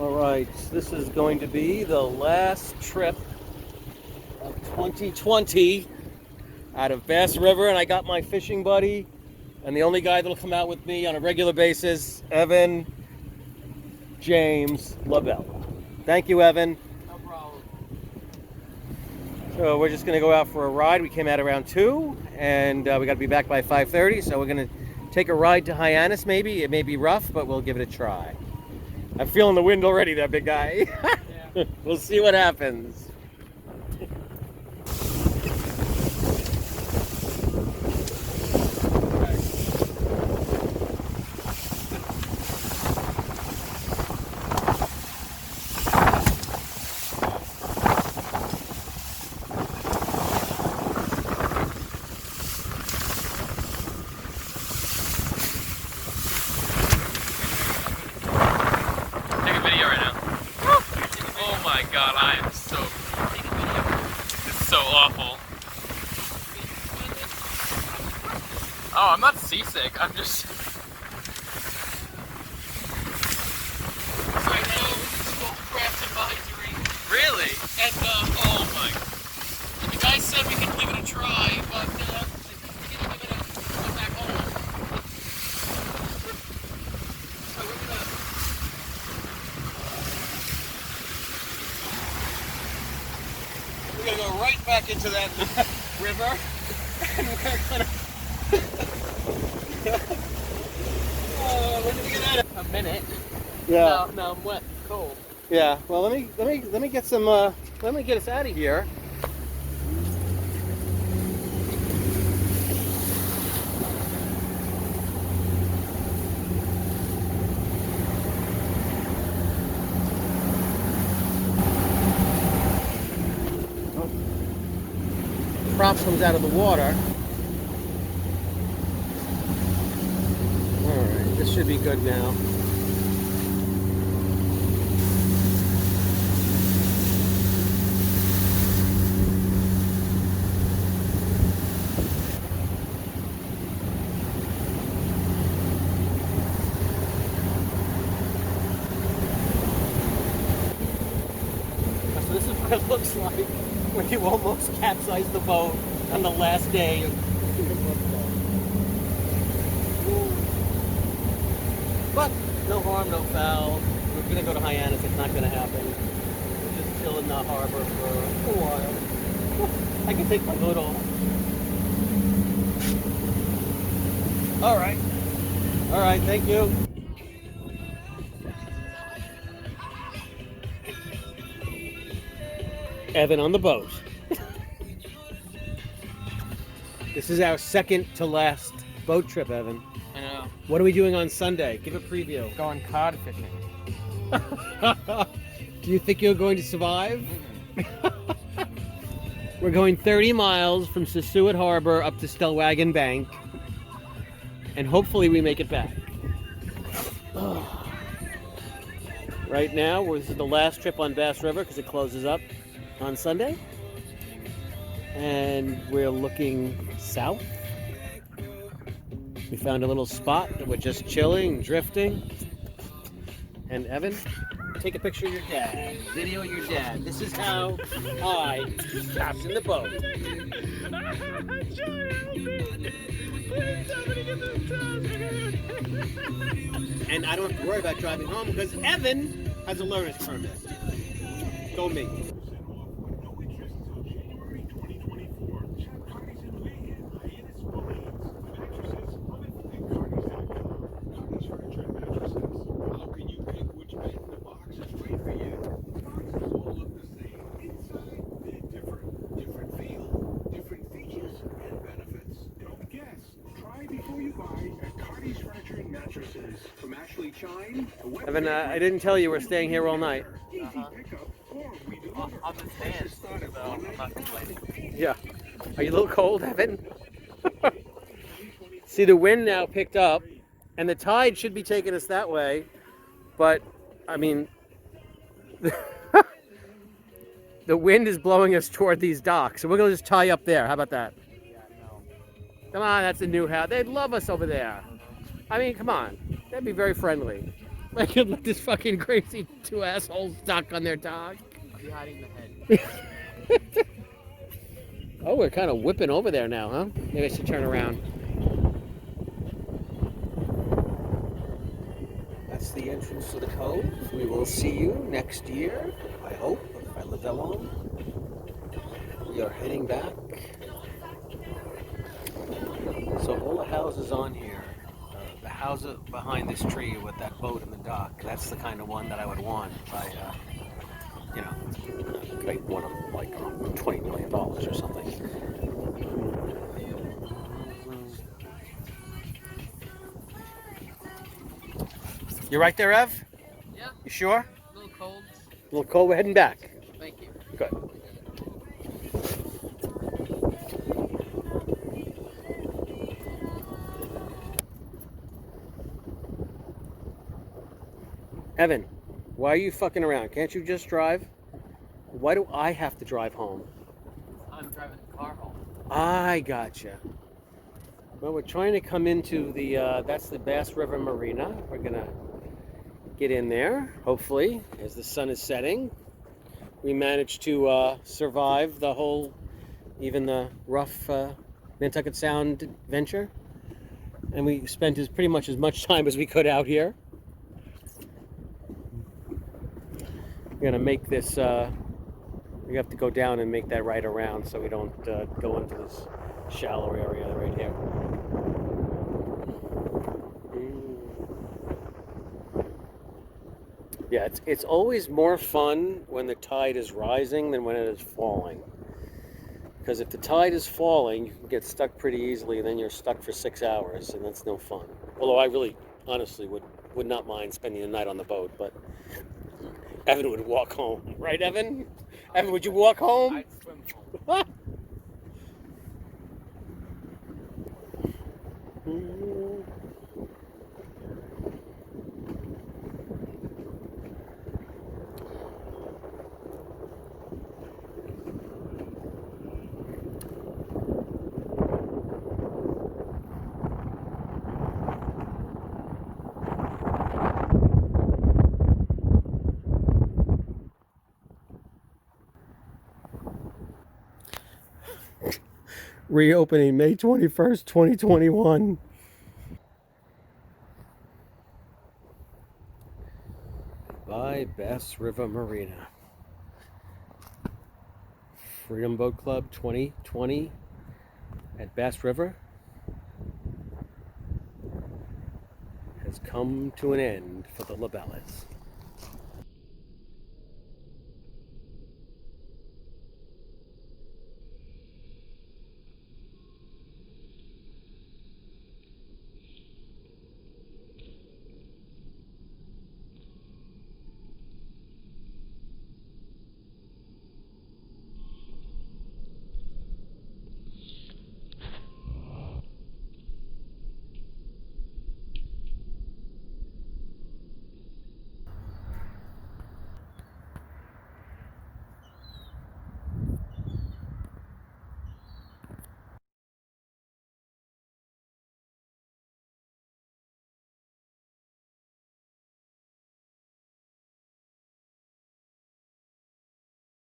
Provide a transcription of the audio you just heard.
All right, this is going to be the last trip of 2020 out of Bass River, and I got my fishing buddy and the only guy that'll come out with me on a regular basis, Evan James LaBelle. Thank you, Evan. No problem. So we're just going to go out for a ride. We came out around 2, and we got to be back by 5:30, so we're going to take a ride to Hyannis maybe. It may be rough, but we'll give it a try. I'm feeling the wind already, that big guy. Yeah. We'll see what happens. Oh my god, I am so... This is so awful. Oh, I'm not seasick, I'm just... Right now, it's called craft advisory. Really? And, Oh my... the guy said we can give it a try, but, we can give it a go back home. So We're going to go right back into that river, and we're going to... when did we get out of? a minute. Yeah. No, I'm wet, cold. Yeah. Well, let me get some. Let me get us out of here. Props comes out of the water. All right, this should be good now. So this is what it looks like when you almost capsize the boat on the last day of but no harm, no foul. We're gonna go to Hyannis. It's not gonna happen. We'll just chill in the harbor for a while. I can take my hood off. All right. Thank you. Evan on the boat. This is our second to last boat trip, Evan. I know. What are we doing on Sunday? Give a preview. Going cod fishing. Do you think you're going to survive? We're going 30 miles from Sassuat Harbor up to Stellwagen Bank, and hopefully we make it back. Right now, this is the last trip on Bass River because it closes up on Sunday, and we're looking south. We found a little spot that we're just chilling, drifting. And Evan, take a picture of your dad. Video your dad. This is how I captain the boat. And I don't have to worry about driving home because Evan has a learner's permit. Go me. Evan, I didn't tell you we're staying here all night. On the stand, so I'm not complaining. Yeah. Are you a little cold, Evan? See, the wind now picked up, and the tide should be taking us that way, but, I mean, the wind is blowing us toward these docks, so we're going to just tie up there. How about that? Yeah, no. Come on, that's a new house. They'd love us over there. I mean, come on. That'd be very friendly. I could let this fucking crazy two assholes dock on their dock. I'll be hiding the head. Oh, we're kind of whipping over there now, huh? Maybe I should turn around. That's the entrance to the cove. We will see you next year, I hope, if I live that long. We are heading back. So all the houses on here, the house behind this tree with that boat in the dock, that's the kind of one that I would want if I, if I won like $20 million or something. You right there, Ev? Yeah, You sure? a little cold. A little cold. We're heading back. Thank you. Good. Evan, why are you fucking around? Can't you just drive? Why do I have to drive home? I'm driving the car home. I gotcha. Well, we're trying to come into the, that's the Bass River Marina. We're gonna get in there, hopefully, as the sun is setting. We managed to survive the whole, even the rough Nantucket Sound adventure. And we spent pretty much as much time as we could out here. We're gonna make this, we have to go down and make that right around so we don't go into this shallow area right here. Yeah, it's always more fun when the tide is rising than when it is falling. Because if the tide is falling, you can get stuck pretty easily, and then you're stuck for 6 hours, and that's no fun. Although I really, honestly, would not mind spending the night on the boat, but Evan would walk home. Right, Evan? Evan, would you walk home? I'd swim home. Reopening May 21st, 2021. By Bass River Marina. Freedom Boat Club 2020 at Bass River has come to an end for the Labellas.